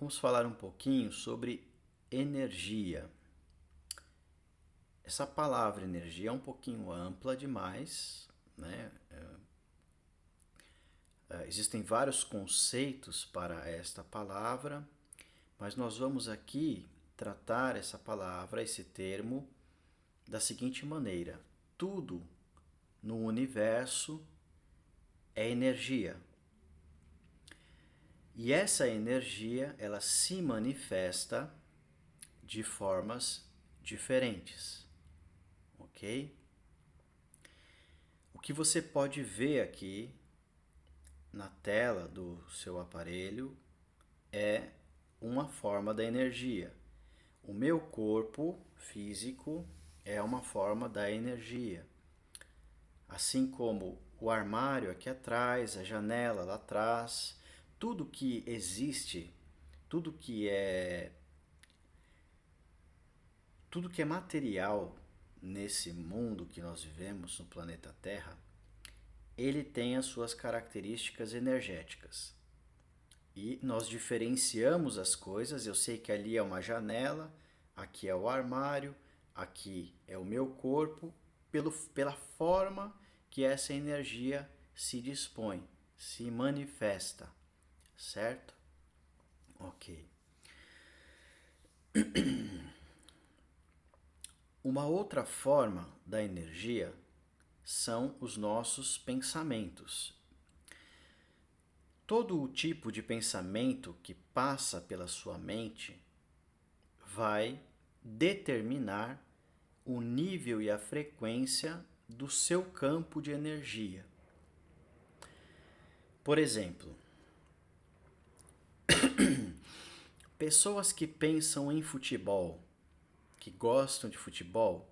Vamos falar um pouquinho sobre energia. Essa palavra energia é um pouquinho ampla demais, né? Existem vários conceitos para esta palavra, mas nós vamos aqui tratar essa palavra, esse termo, da seguinte maneira: tudo no universo é energia. E essa energia, ela se manifesta de formas diferentes, ok? O que você pode ver aqui na tela do seu aparelho é uma forma da energia. O meu corpo físico é uma forma da energia. Assim como o armário aqui atrás, a janela lá atrás, tudo que existe, tudo que é tudo que é material nesse mundo que nós vivemos no planeta Terra, ele tem as suas características energéticas. E nós diferenciamos as coisas. Eu sei que ali é uma janela, aqui é o armário, aqui é o meu corpo, pela forma que essa energia se dispõe, se manifesta, certo? Ok. Uma outra forma da energia são os nossos pensamentos. Todo o tipo de pensamento que passa pela sua mente vai determinar o nível e a frequência do seu campo de energia. Por exemplo, pessoas que pensam em futebol, que gostam de futebol,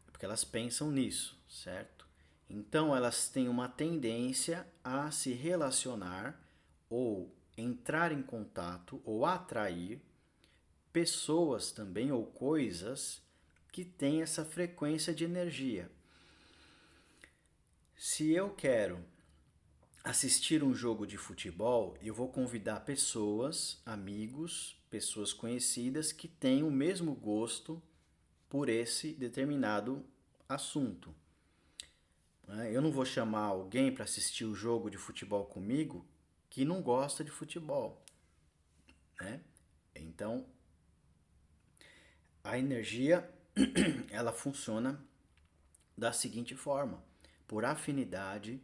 porque elas pensam nisso, certo? Então elas têm uma tendência a se relacionar ou entrar em contato ou atrair pessoas também ou coisas que têm essa frequência de energia. Se eu quero assistir um jogo de futebol, eu vou convidar pessoas, amigos, pessoas conhecidas que têm o mesmo gosto por esse determinado assunto. Eu não vou chamar alguém para assistir o jogo de futebol comigo que não gosta de futebol, né? Então, a energia ela funciona da seguinte forma: por afinidade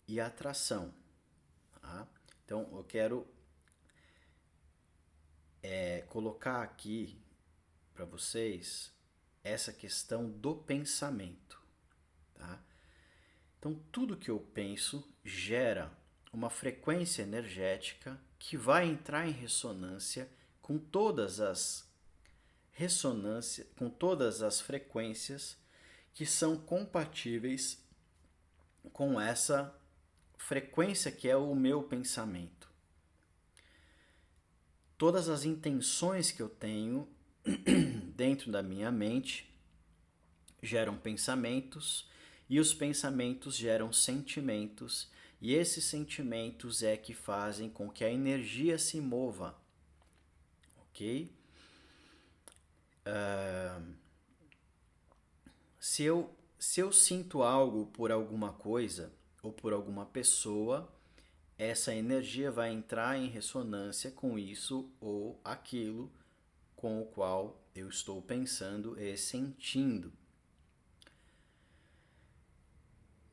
e atração. Tá? Então, eu quero colocar aqui para vocês essa questão do pensamento. Tá? Então, tudo que eu penso gera uma frequência energética que vai entrar em ressonância com todas as frequências que são compatíveis com essa frequência que é o meu pensamento. Todas as intenções que eu tenho dentro da minha mente geram pensamentos, e os pensamentos geram sentimentos, e esses sentimentos é que fazem com que a energia se mova, ok? Se eu sinto algo por alguma coisa ou por alguma pessoa, essa energia vai entrar em ressonância com isso ou aquilo com o qual eu estou pensando e sentindo.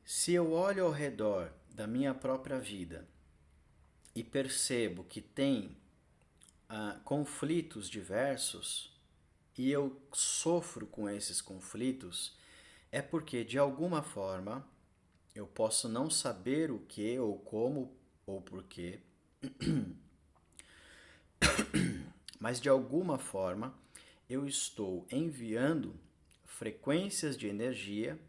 Se eu olho ao redor da minha própria vida e percebo que tem conflitos diversos e eu sofro com esses conflitos, é porque de alguma forma eu posso não saber o que ou como ou porquê, mas de alguma forma eu estou enviando frequências de energia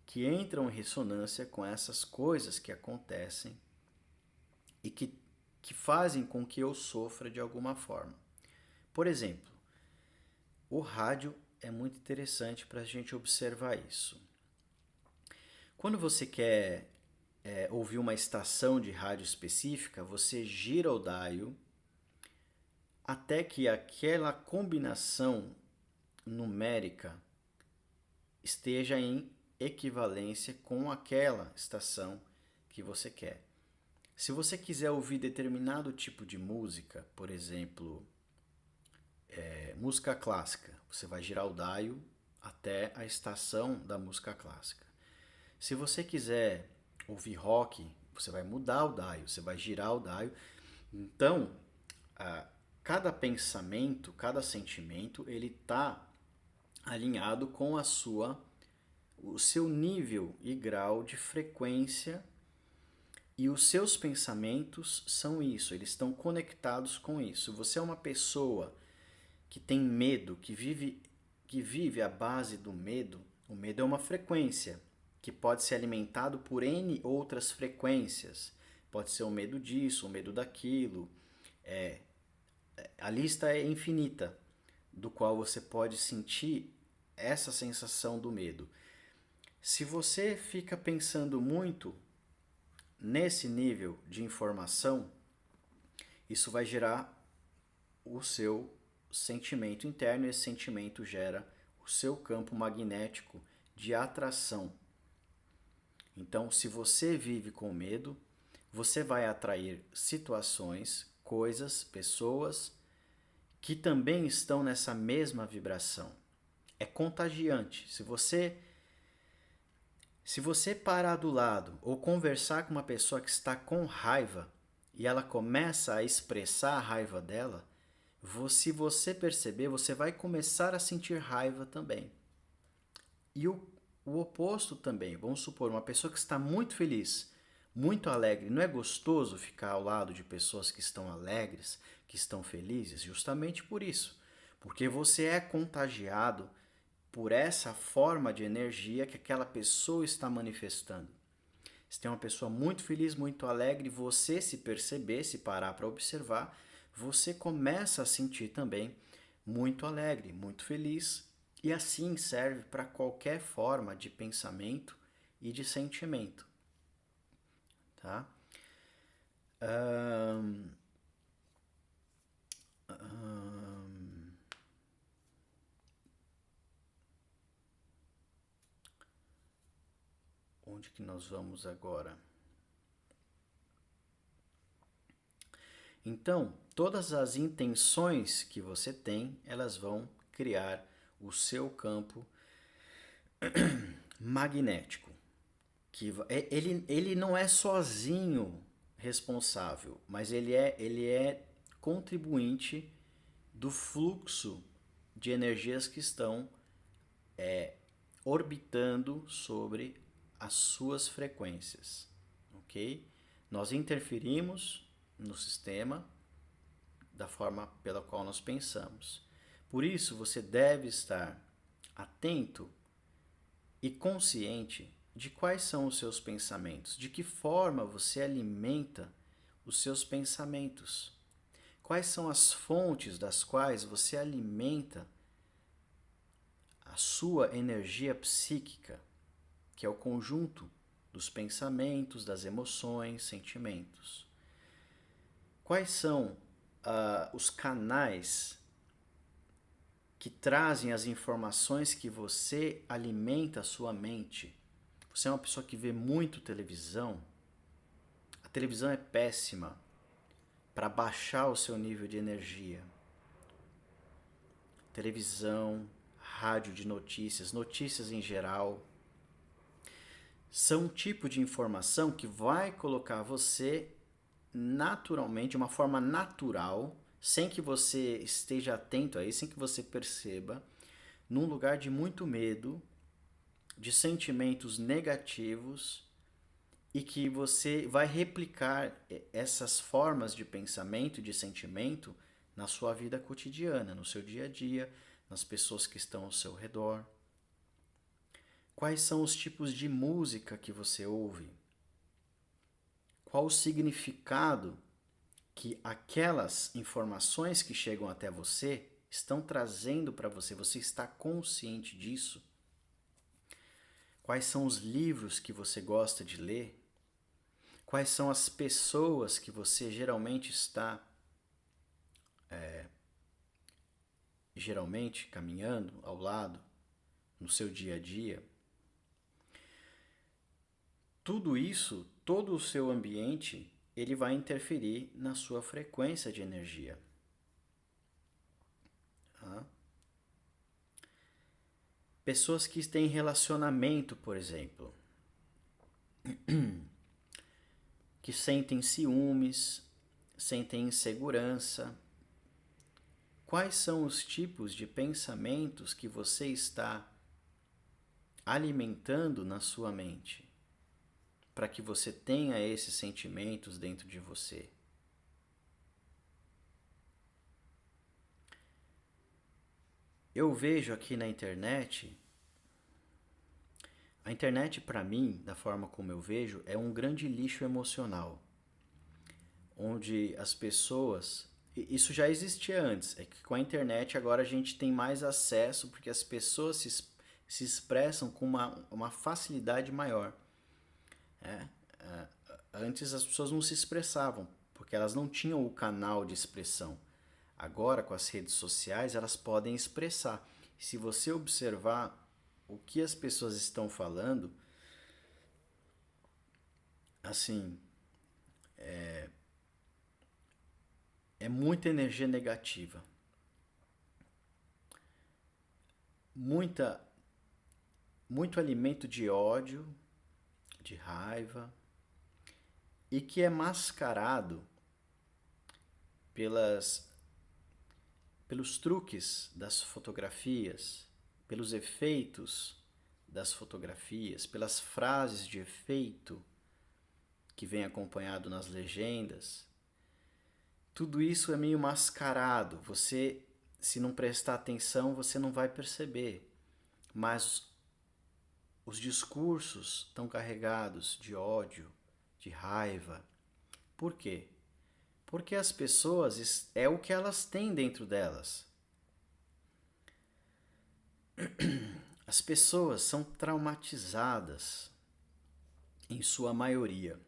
que entram em ressonância com essas coisas que acontecem e que fazem com que eu sofra de alguma forma. Por exemplo, o rádio é muito interessante para a gente observar isso. Quando você quer ouvir uma estação de rádio específica, você gira o dial até que aquela combinação numérica esteja em equivalência com aquela estação que você quer. Se você quiser ouvir determinado tipo de música, por exemplo, música clássica, você vai girar o dial até a estação da música clássica. Se você quiser ouvir rock, você vai mudar o dial, você vai girar o dial. Então, cada pensamento, cada sentimento, ele está alinhado com o seu nível e grau de frequência, e os seus pensamentos são isso, eles estão conectados com isso. Você é uma pessoa que tem medo, que vive à base do medo. O medo é uma frequência que pode ser alimentado por N outras frequências. Pode ser o medo disso, o medo daquilo. A lista é infinita, do qual você pode sentir essa sensação do medo. Se você fica pensando muito nesse nível de informação, isso vai gerar o seu sentimento interno, e esse sentimento gera o seu campo magnético de atração. Então, se você vive com medo, você vai atrair situações, coisas, pessoas que também estão nessa mesma vibração. É contagiante. Se você parar do lado ou conversar com uma pessoa que está com raiva e ela começa a expressar a raiva dela, se você perceber, você vai começar a sentir raiva também. E o oposto também. Vamos supor, uma pessoa que está muito feliz, muito alegre. Não é gostoso ficar ao lado de pessoas que estão alegres, que estão felizes? Justamente por isso. Porque você é contagiado por essa forma de energia que aquela pessoa está manifestando. Se tem uma pessoa muito feliz, muito alegre, você se perceber, se parar para observar, você começa a sentir também muito alegre, muito feliz, e assim serve para qualquer forma de pensamento e de sentimento. Tá? Onde que nós vamos agora? Então, todas as intenções que você tem, elas vão criar o seu campo magnético. Ele não é sozinho responsável, mas ele é contribuinte do fluxo de energias que estão orbitando sobre as suas frequências, ok? Nós interferimos no sistema da forma pela qual nós pensamos. Por isso, você deve estar atento e consciente de quais são os seus pensamentos, de que forma você alimenta os seus pensamentos, quais são as fontes das quais você alimenta a sua energia psíquica, que é o conjunto dos pensamentos, das emoções, sentimentos. Quais são os canais que trazem as informações que você alimenta a sua mente? Você é uma pessoa que vê muito televisão? A televisão é péssima para baixar o seu nível de energia. Televisão, rádio de notícias, notícias em geral, são um tipo de informação que vai colocar você naturalmente, de uma forma natural, sem que você esteja atento a isso, sem que você perceba, num lugar de muito medo, de sentimentos negativos, e que você vai replicar essas formas de pensamento e de sentimento na sua vida cotidiana, no seu dia a dia, nas pessoas que estão ao seu redor. Quais são os tipos de música que você ouve? Qual o significado que aquelas informações que chegam até você estão trazendo para você? Você está consciente disso? Quais são os livros que você gosta de ler? Quais são as pessoas que você geralmente está geralmente caminhando ao lado, no seu dia a dia, tudo isso, todo o seu ambiente, ele vai interferir na sua frequência de energia. Tá? Pessoas que têm relacionamento, por exemplo, que sentem ciúmes, sentem insegurança. Quais são os tipos de pensamentos que você está alimentando na sua mente para que você tenha esses sentimentos dentro de você? Eu vejo aqui na internet, a internet para mim, da forma como eu vejo, é um grande lixo emocional, onde as pessoas, isso já existia antes, é que com a internet agora a gente tem mais acesso porque as pessoas se expressam com uma facilidade maior. É, antes as pessoas não se expressavam, porque elas não tinham o canal de expressão. Agora, com as redes sociais, elas podem expressar. Se você observar o que as pessoas estão falando, assim, é muita energia negativa. Muita, muito alimento de ódio, de raiva, e que é mascarado pelas pelos truques das fotografias, pelos efeitos das fotografias, pelas frases de efeito que vem acompanhado nas legendas. Tudo isso é meio mascarado. Você, se não prestar atenção, você não vai perceber. Mas os discursos estão carregados de ódio, de raiva. Por quê? Porque as pessoas, é o que elas têm dentro delas. As pessoas são traumatizadas, em sua maioria.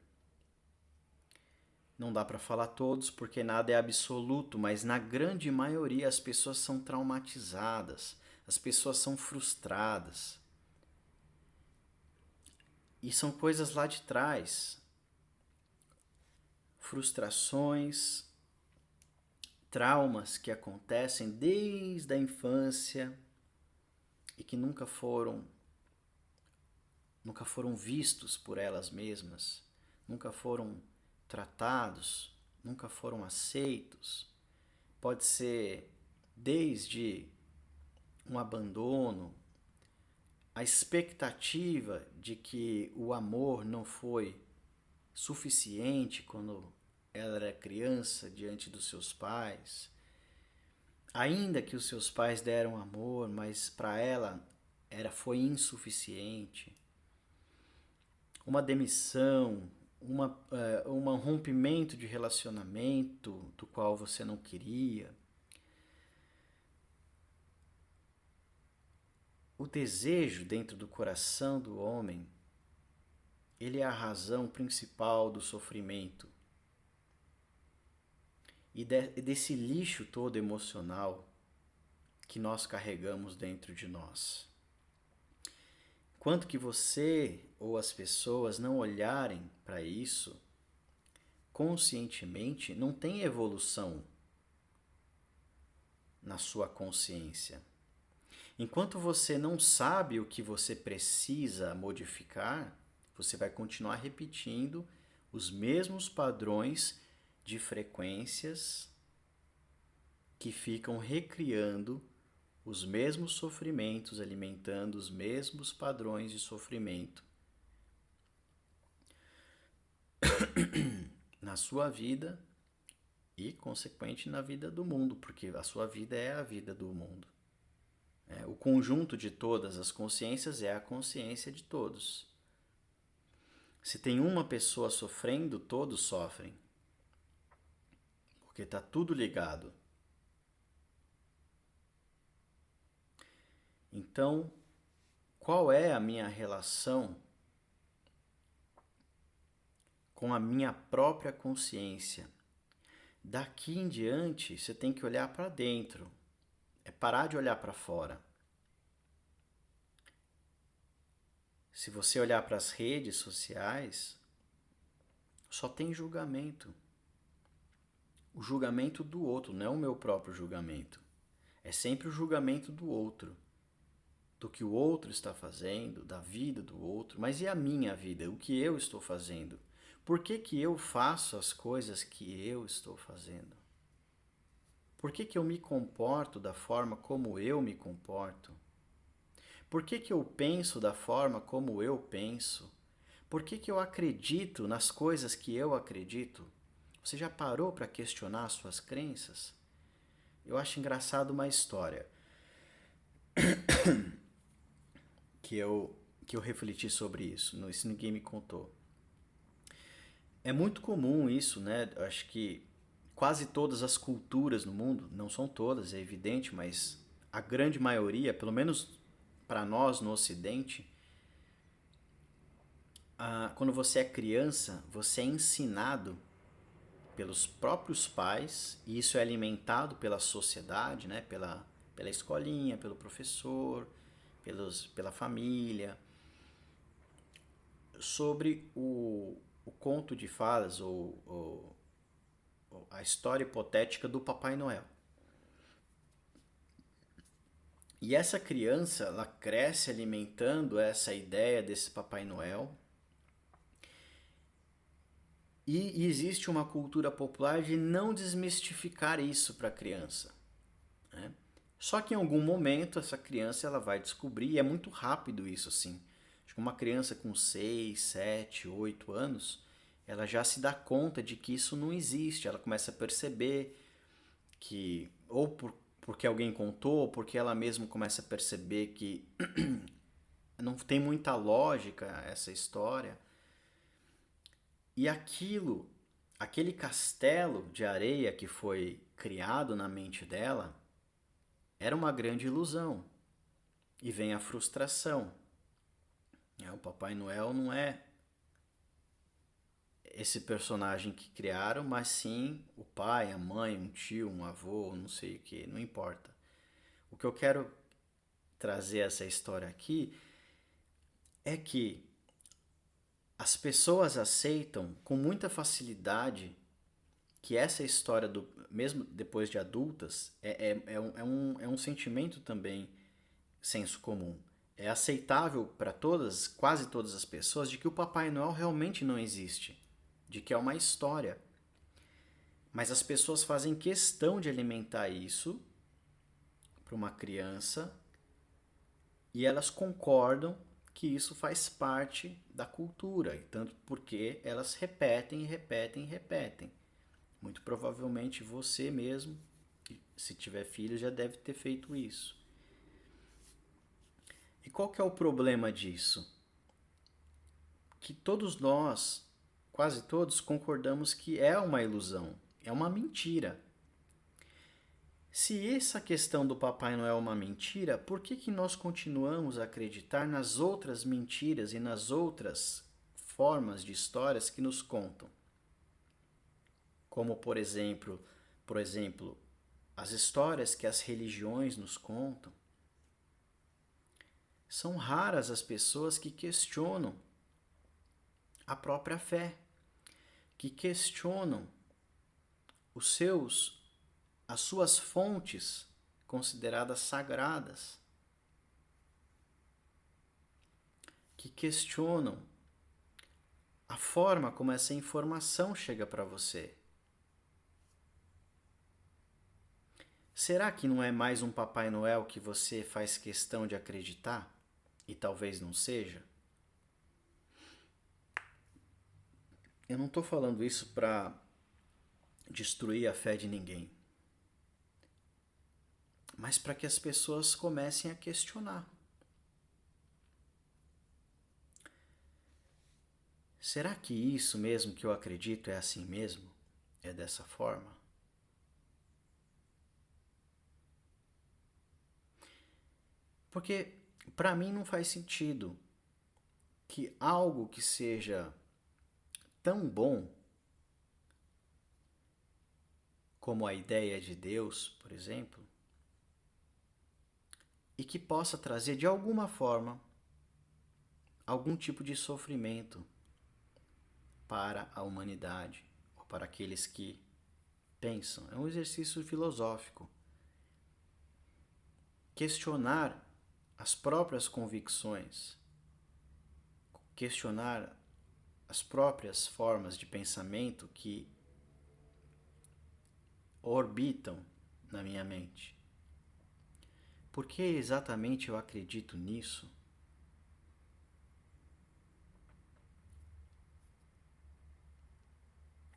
Não dá para falar todos porque nada é absoluto, mas na grande maioria as pessoas são traumatizadas, as pessoas são frustradas. E são coisas lá de trás. Frustrações, traumas que acontecem desde a infância e que nunca foram vistos por elas mesmas, nunca foram tratados, nunca foram aceitos. Pode ser desde um abandono, a expectativa de que o amor não foi suficiente quando ela era criança diante dos seus pais, ainda que os seus pais deram amor, mas para ela foi insuficiente. Uma demissão, um rompimento de relacionamento do qual você não queria. O desejo dentro do coração do homem, ele é a razão principal do sofrimento e desse lixo todo emocional que nós carregamos dentro de nós. Enquanto que você ou as pessoas não olharem para isso conscientemente, não tem evolução na sua consciência. Enquanto você não sabe o que você precisa modificar, você vai continuar repetindo os mesmos padrões de frequências que ficam recriando os mesmos sofrimentos, alimentando os mesmos padrões de sofrimento na sua vida e, consequente, na vida do mundo, porque a sua vida é a vida do mundo. O conjunto de todas as consciências é a consciência de todos. Se tem uma pessoa sofrendo, todos sofrem. Porque está tudo ligado. Então, qual é a minha relação com a minha própria consciência? Daqui em diante, você tem que olhar para dentro. É parar de olhar para fora. Se você olhar para as redes sociais, só tem julgamento. O julgamento do outro, não é o meu próprio julgamento. É sempre o julgamento do outro, do que o outro está fazendo, da vida do outro. Mas e a minha vida? O que eu estou fazendo? Por que que eu faço as coisas que eu estou fazendo? Por que que eu me comporto da forma como eu me comporto? Por que que eu penso da forma como eu penso? Por que que eu acredito nas coisas que eu acredito? Você já parou para questionar suas crenças? Eu acho engraçado uma história que eu refleti sobre isso. Isso ninguém me contou. É muito comum isso, né? Eu acho que quase todas as culturas no mundo, não são todas, é evidente, mas a grande maioria, pelo menos para nós no Ocidente, quando você é criança, você é ensinado pelos próprios pais, e isso é alimentado pela sociedade, né? Pela escolinha, pelo professor, pela família, sobre o conto de fadas ou a história hipotética do Papai Noel. E essa criança, ela cresce alimentando essa ideia desse Papai Noel. E existe uma cultura popular de não desmistificar isso para a criança, né? Só que em algum momento essa criança ela vai descobrir, e é muito rápido isso assim. Acho que uma criança com 6, 7, 8 anos, ela já se dá conta de que isso não existe. Ela começa a perceber que, porque alguém contou, ou porque ela mesma começa a perceber que não tem muita lógica essa história. E aquele castelo de areia que foi criado na mente dela, era uma grande ilusão. E vem a frustração. O Papai Noel não é esse personagem que criaram, mas sim o pai, a mãe, um tio, um avô, não sei o que, não importa. O que eu quero trazer essa história aqui é que as pessoas aceitam com muita facilidade que essa história, mesmo depois de adultas, é um sentimento também senso comum. É aceitável para todas, quase todas as pessoas, de que o Papai Noel realmente não existe, de que é uma história. Mas as pessoas fazem questão de alimentar isso para uma criança e elas concordam que isso faz parte da cultura, e tanto porque elas repetem, repetem, repetem. Muito provavelmente você mesmo, se tiver filho, já deve ter feito isso. E qual que é o problema disso? Que todos nós, quase todos, concordamos que é uma ilusão, é uma mentira. Se essa questão do Papai Noel é uma mentira, por que que nós continuamos a acreditar nas outras mentiras e nas outras formas de histórias que nos contam? Como, por exemplo, as histórias que as religiões nos contam. São raras as pessoas que questionam a própria fé, que questionam as suas fontes consideradas sagradas, que questionam a forma como essa informação chega para você. Será que não é mais um Papai Noel que você faz questão de acreditar e talvez não seja? Eu não estou falando isso para destruir a fé de ninguém, mas para que as pessoas comecem a questionar. Será que isso mesmo que eu acredito é assim mesmo? É dessa forma? Porque para mim não faz sentido que algo que seja tão bom como a ideia de Deus, por exemplo, e que possa trazer de alguma forma algum tipo de sofrimento para a humanidade ou para aqueles que pensam. É um exercício filosófico. Questionar as próprias convicções, questionar as próprias formas de pensamento que orbitam na minha mente. Por que exatamente eu acredito nisso?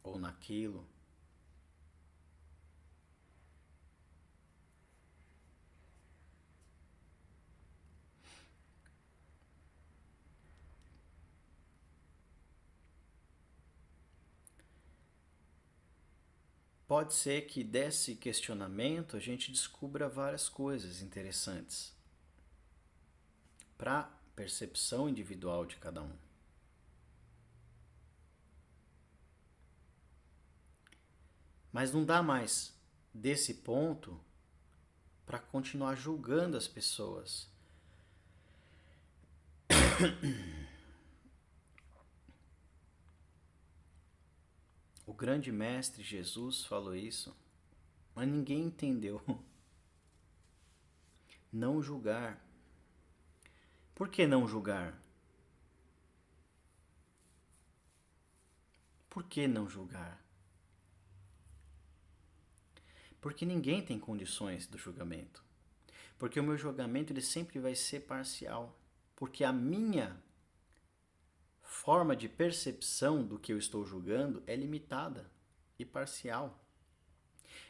Ou naquilo? Pode ser que desse questionamento a gente descubra várias coisas interessantes para a percepção individual de cada um. Mas não dá mais desse ponto para continuar julgando as pessoas. O grande mestre Jesus falou isso, mas ninguém entendeu. Não julgar. Por que não julgar? Por que não julgar? Porque ninguém tem condições do julgamento. Porque o meu julgamento ele sempre vai ser parcial. Porque a minha forma de percepção do que eu estou julgando é limitada e parcial.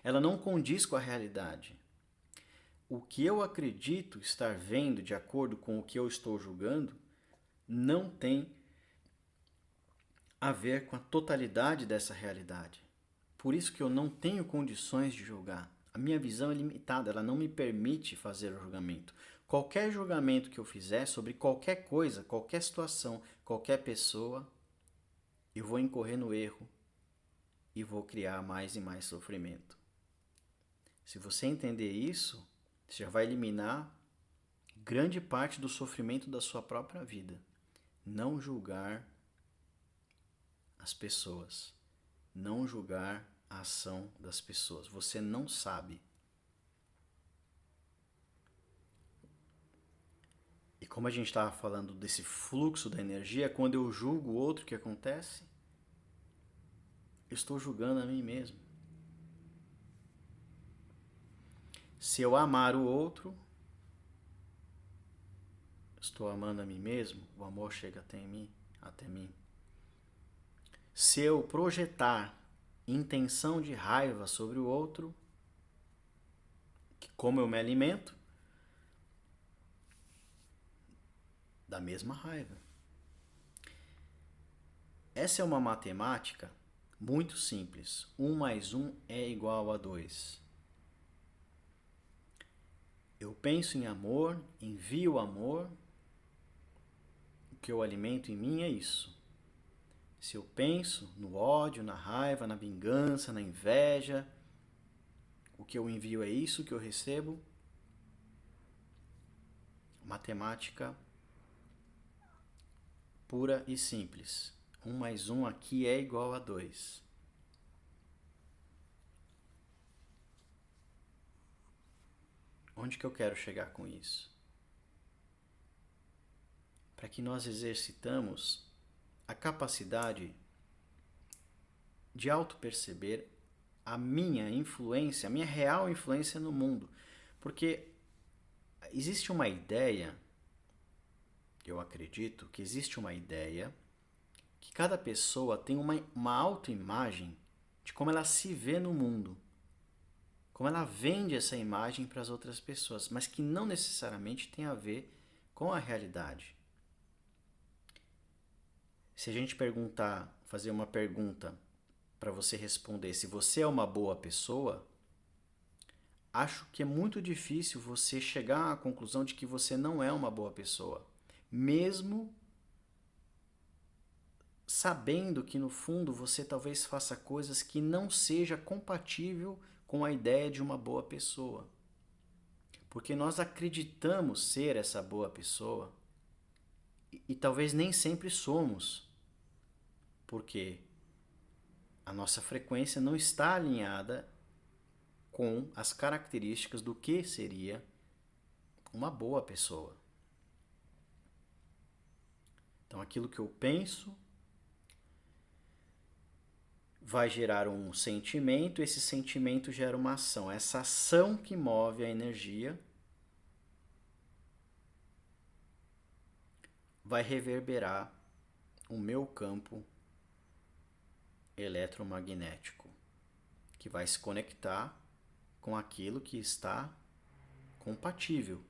Ela não condiz com a realidade. O que eu acredito estar vendo de acordo com o que eu estou julgando não tem a ver com a totalidade dessa realidade. Por isso que eu não tenho condições de julgar. A minha visão é limitada, ela não me permite fazer o julgamento. Qualquer julgamento que eu fizer sobre qualquer coisa, qualquer situação, qualquer pessoa, eu vou incorrer no erro e vou criar mais e mais sofrimento. Se você entender isso, você já vai eliminar grande parte do sofrimento da sua própria vida. Não julgar as pessoas. Não julgar a ação das pessoas. Você não sabe. E como a gente estava falando desse fluxo da energia, quando eu julgo o outro, o que acontece? Eu estou julgando a mim mesmo. Se eu amar o outro, estou amando a mim mesmo, o amor chega até mim. Se eu projetar intenção de raiva sobre o outro, que como eu me alimento, da mesma raiva. Essa é uma matemática muito simples. 1 mais 1 é igual a 2. Eu penso em amor, envio amor, o que eu alimento em mim é isso. Se eu penso no ódio, na raiva, na vingança, na inveja, o que eu envio é isso que eu recebo. Matemática pura e simples. 1 mais 1 aqui é igual a 2. Onde que eu quero chegar com isso? Para que nós exercitamos a capacidade de auto-perceber a minha influência, a minha real influência no mundo. Porque existe uma ideia, eu acredito que existe uma ideia, que cada pessoa tem uma autoimagem de como ela se vê no mundo. Como ela vende essa imagem para as outras pessoas, mas que não necessariamente tem a ver com a realidade. Se a gente fazer uma pergunta para você responder se você é uma boa pessoa, acho que é muito difícil você chegar à conclusão de que você não é uma boa pessoa, mesmo sabendo que no fundo você talvez faça coisas que não seja compatível com a ideia de uma boa pessoa. Porque nós acreditamos ser essa boa pessoa e talvez nem sempre somos, porque a nossa frequência não está alinhada com as características do que seria uma boa pessoa. Então, aquilo que eu penso vai gerar um sentimento, esse sentimento gera uma ação. Essa ação que move a energia vai reverberar o meu campo eletromagnético, que vai se conectar com aquilo que está compatível.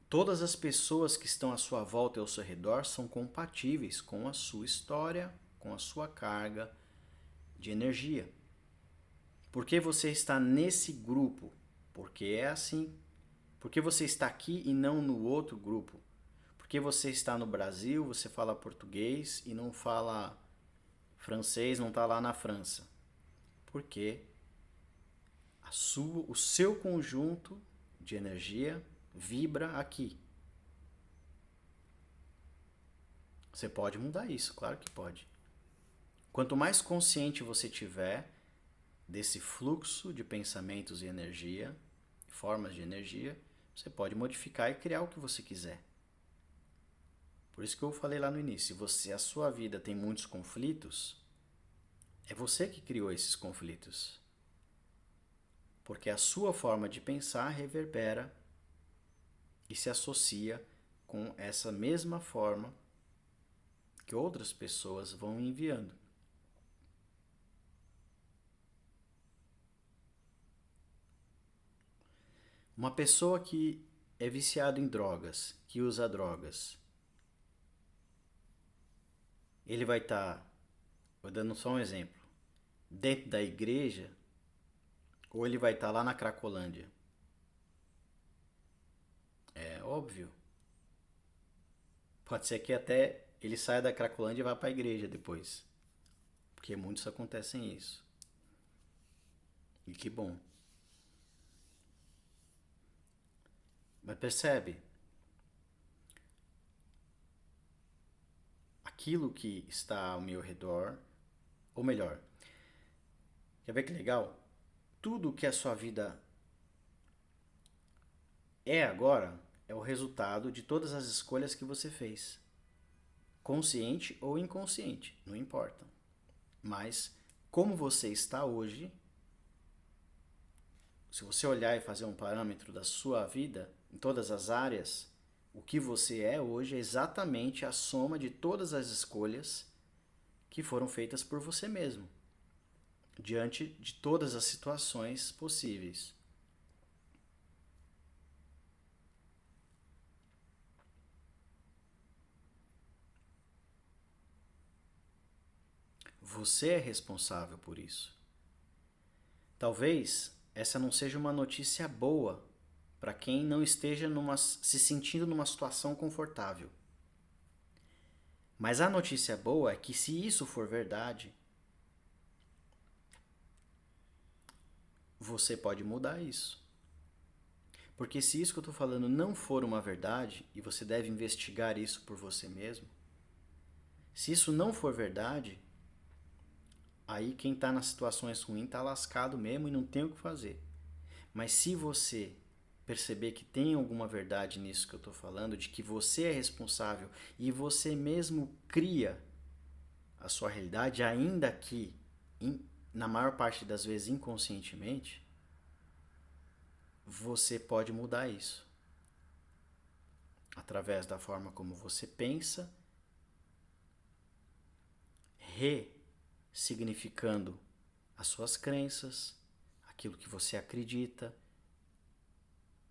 Todas as pessoas que estão à sua volta e ao seu redor são compatíveis com a sua história, com a sua carga de energia. Por que você está nesse grupo? Porque é assim. Por que você está aqui e não no outro grupo? Por que você está no Brasil, você fala português e não fala francês, não está lá na França? Porque o seu conjunto de energia vibra aqui. Você pode mudar isso, claro que pode. Quanto mais consciente você tiver desse fluxo de pensamentos e energia, formas de energia, você pode modificar e criar o que você quiser. Por isso que eu falei lá no início, a sua vida tem muitos conflitos, é você que criou esses conflitos. Porque a sua forma de pensar reverbera e se associa com essa mesma forma que outras pessoas vão enviando. Uma pessoa que é viciada em drogas, que usa drogas, ele vai estar, vou dando só um exemplo, dentro da igreja, ou ele vai estar lá na Cracolândia. É óbvio. Pode ser que até ele saia da Cracolândia e vá para a igreja depois. Porque muitos acontecem isso. E que bom. Mas percebe? Aquilo que está ao meu redor, ou melhor, quer ver que legal? Tudo que a sua vida é agora é o resultado de todas as escolhas que você fez. Consciente ou inconsciente, não importa. Mas como você está hoje, se você olhar e fazer um parâmetro da sua vida, em todas as áreas, o que você é hoje é exatamente a soma de todas as escolhas que foram feitas por você mesmo, diante de todas as situações possíveis. Você é responsável por isso. Talvez essa não seja uma notícia boa para quem não esteja se sentindo numa situação confortável. Mas a notícia boa é que, se isso for verdade, você pode mudar isso. Porque se isso que eu estou falando não for uma verdade, e você deve investigar isso por você mesmo, se isso não for verdade, aí quem está nas situações ruins está lascado mesmo e não tem o que fazer. Mas se você perceber que tem alguma verdade nisso que eu estou falando, de que você é responsável e você mesmo cria a sua realidade, ainda que na maior parte das vezes inconscientemente, você pode mudar isso através da forma como você pensa, ressignificando as suas crenças, aquilo que você acredita.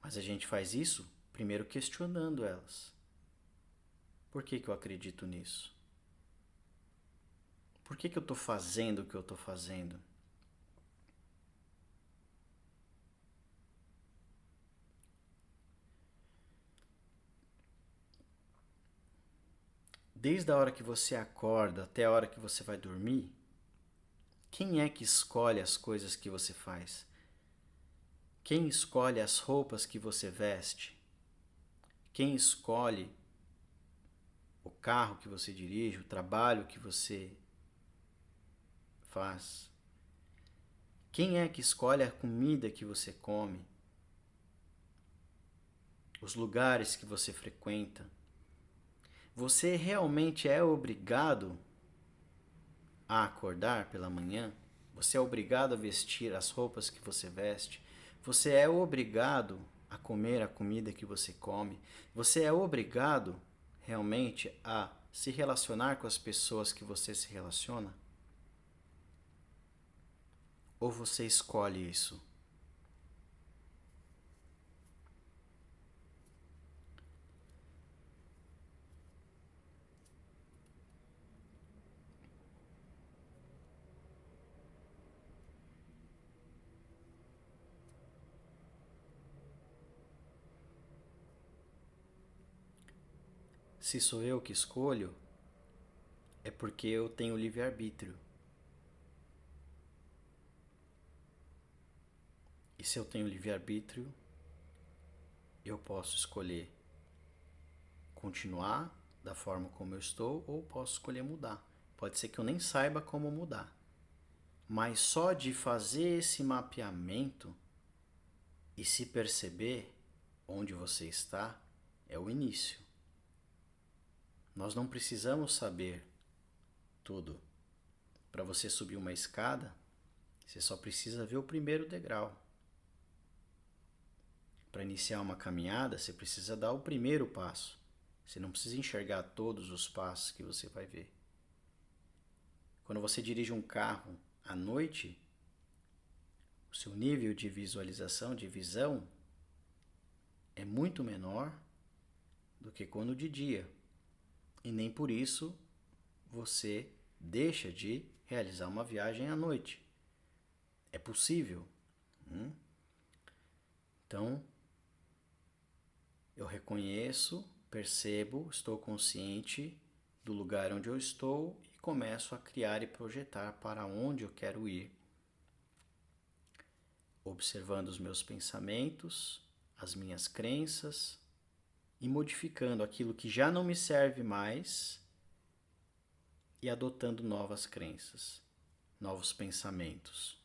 Mas a gente faz isso primeiro questionando elas. Por que eu acredito nisso? Por que eu estou fazendo o que eu estou fazendo? Desde a hora que você acorda até a hora que você vai dormir, Quem é que escolhe as coisas que você faz? Quem escolhe as roupas que você veste? Quem escolhe o carro que você dirige, o trabalho que você faz? Quem é que escolhe a comida que você come? Os lugares que você frequenta? Você realmente é obrigado a acordar pela manhã? Você é obrigado a vestir as roupas que você veste? Você é obrigado a comer a comida que você come? Você é obrigado realmente a se relacionar com as pessoas que você se relaciona? Ou você escolhe isso? Se sou eu que escolho, é porque eu tenho livre-arbítrio. E se eu tenho livre-arbítrio, eu posso escolher continuar da forma como eu estou ou posso escolher mudar. Pode ser que eu nem saiba como mudar. Mas só de fazer esse mapeamento e se perceber onde você está é o início. Nós não precisamos saber tudo. Para você subir uma escada, você só precisa ver o primeiro degrau. Para iniciar uma caminhada, você precisa dar o primeiro passo. Você não precisa enxergar todos os passos que você vai ver. Quando você dirige um carro à noite, o seu nível de visualização, de visão, é muito menor do que quando de dia. E nem por isso você deixa de realizar uma viagem à noite. É possível. Então, eu reconheço, percebo, estou consciente do lugar onde eu estou e começo a criar e projetar para onde eu quero ir, observando os meus pensamentos, as minhas crenças e modificando aquilo que já não me serve mais e adotando novas crenças, novos pensamentos.